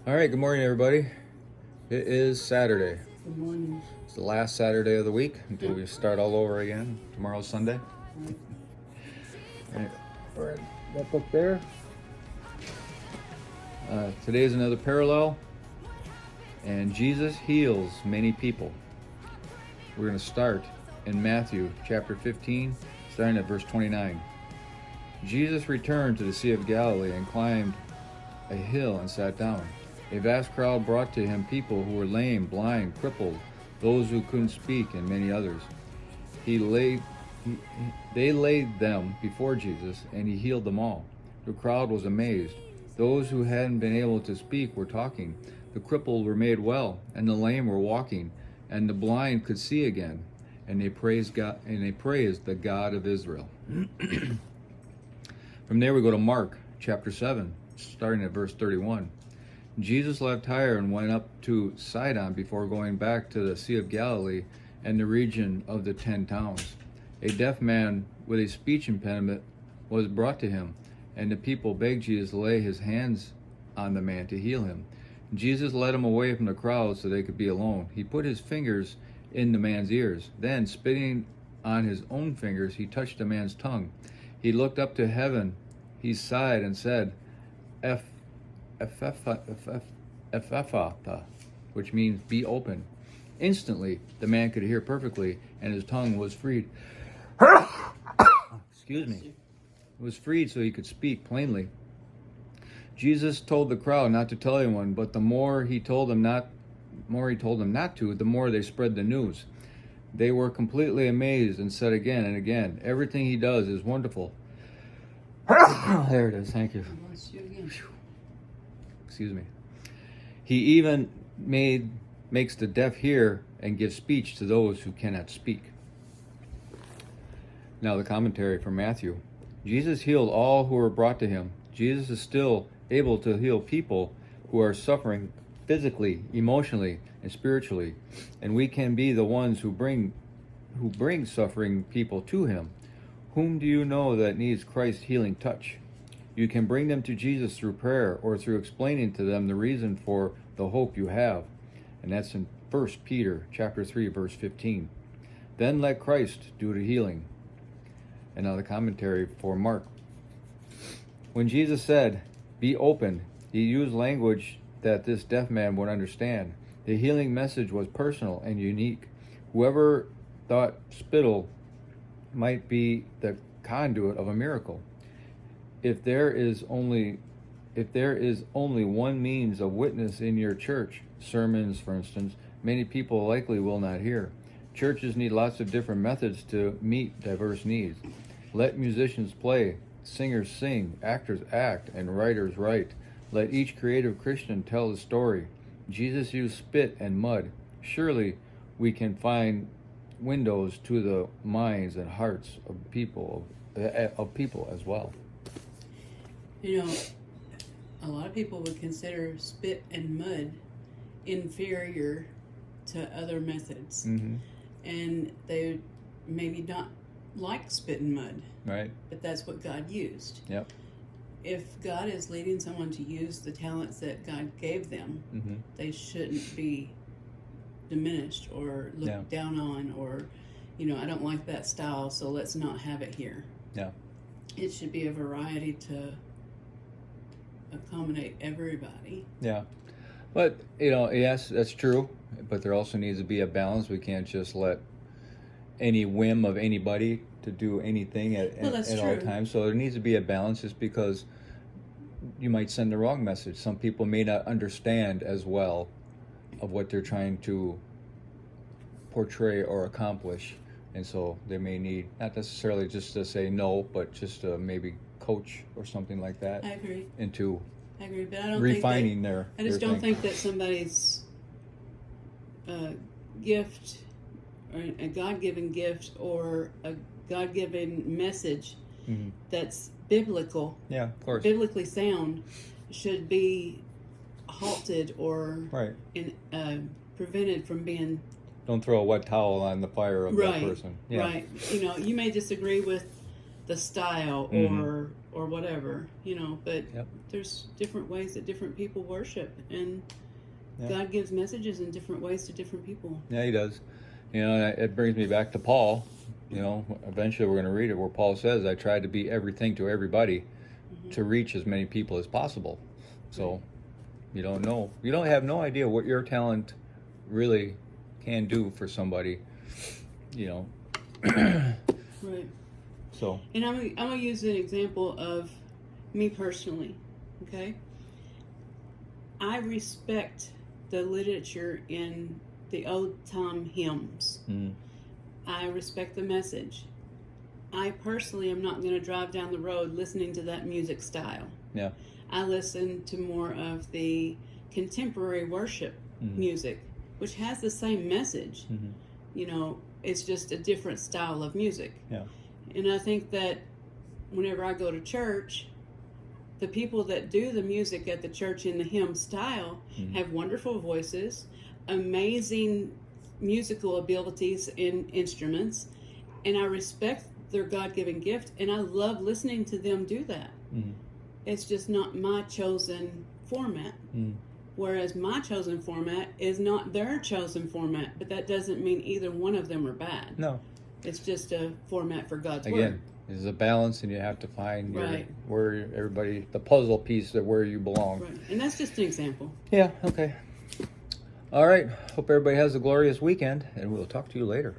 All right, good morning, everybody. It is Saturday. Good morning. It's the last Saturday of the week until we start all over again. Tomorrow's Sunday. All right, that book there. Today's another parallel, and Jesus heals many people. We're going to start in Matthew chapter 15, starting at verse 29. Jesus returned to the Sea of Galilee and climbed a hill and sat down. A vast crowd brought to him people who were lame, blind, crippled, those who couldn't speak, and many others. They laid them before Jesus, and he healed them all. The crowd was amazed. Those who hadn't been able to speak were talking. The crippled were made well, and the lame were walking, and the blind could see again. And they praised God, and they praised the God of Israel. From there we go to Mark chapter 7, starting at verse 31. Jesus left Tyre and went up to Sidon before going back to the Sea of Galilee and the region of the 10 towns. A deaf man with a speech impediment was brought to him, and the people begged Jesus to lay his hands on the man to heal him. Jesus led him away from the crowd so they could be alone. He put his fingers in the man's ears. Then, spitting on his own fingers, he touched the man's tongue. He looked up to heaven. He sighed and said, Ephphatha, which means be open. Instantly, the man could hear perfectly, and his tongue was freed. Excuse me. It was freed so he could speak plainly. Jesus told the crowd not to tell anyone, but the more he told them not to, the more they spread the news. They were completely amazed and said again and again, "Everything he does is wonderful." There it is. Thank you. Excuse me. He even makes the deaf hear and gives speech to those who cannot speak. Now the commentary from Matthew. Jesus healed all who were brought to him. Jesus is still able to heal people who are suffering physically, emotionally, and spiritually, and we can be the ones who bring suffering people to him. Whom do you know that needs Christ's healing touch? You can bring them to Jesus through prayer or through explaining to them the reason for the hope you have. And that's in 1 Peter chapter 3, verse 15. Then let Christ do the healing. And now the commentary for Mark. When Jesus said, "Be open," he used language that this deaf man would understand. The healing message was personal and unique. Whoever thought spittle might be the conduit of a miracle. If there is only one means of witness in your church, sermons for instance, many people likely will not hear. Churches need lots of different methods to meet diverse needs. Let musicians play, singers sing, actors act, and writers write. Let each creative Christian tell a story. Jesus used spit and mud. Surely we can find windows to the minds and hearts of people as well. You know, a lot of people would consider spit and mud inferior to other methods. Mm-hmm. And they maybe not like spit and mud. Right. But that's what God used. Yep. If God is leading someone to use the talents that God gave them, Mm-hmm. they shouldn't be diminished or looked down on or, I don't like that style, so let's not have it here. Yeah. It should be a variety to accommodate everybody. Yeah. But, yes, that's true. But there also needs to be a balance. We can't just let any whim of anybody to do anything at all times. So there needs to be a balance, just because you might send the wrong message. Some people may not understand as well of what they're trying to portray or accomplish. And so they may need, not necessarily just to say no, but just to maybe coach or something like that. I agree. Into but I don't refining I just don't think that somebody's gift, or a God-given gift, or a God-given message mm-hmm. that's biblical, yeah, of course, biblically sound, should be halted or prevented from being. Don't throw a wet towel on the fire of that person. Yeah. Right. You may disagree with the style Mhm. or whatever, but Yep. there's different ways that different people worship, and Yeah. God gives messages in different ways to different people. Yeah, he does. And it brings me back to Paul. Eventually we're going to read it where Paul says, I tried to be everything to everybody to reach as many people as possible. So you don't know. You don't have no idea what your talent really can do for somebody, Right. So, And I'm gonna use an example of me personally. Okay. I respect the literature in the old time hymns. I respect the message. I personally am not going to drive down the road listening to that music style. yeah. I listen to more of the contemporary worship music, which has the same message. It's just a different style of music. Yeah. And I think that whenever I go to church, the people that do the music at the church in the hymn style have wonderful voices, amazing musical abilities in instruments, and I respect their God-given gift, and I love listening to them do that. It's just not my chosen format. Whereas my chosen format is not their chosen format, but that doesn't mean either one of them are bad. No. It's just a format for God's Again, word. there's a balance, and you have to find Right. where everybody, the puzzle piece that where you belong. Right. And that's just an example. Yeah, okay. All right. Hope everybody has a glorious weekend, and we'll talk to you later.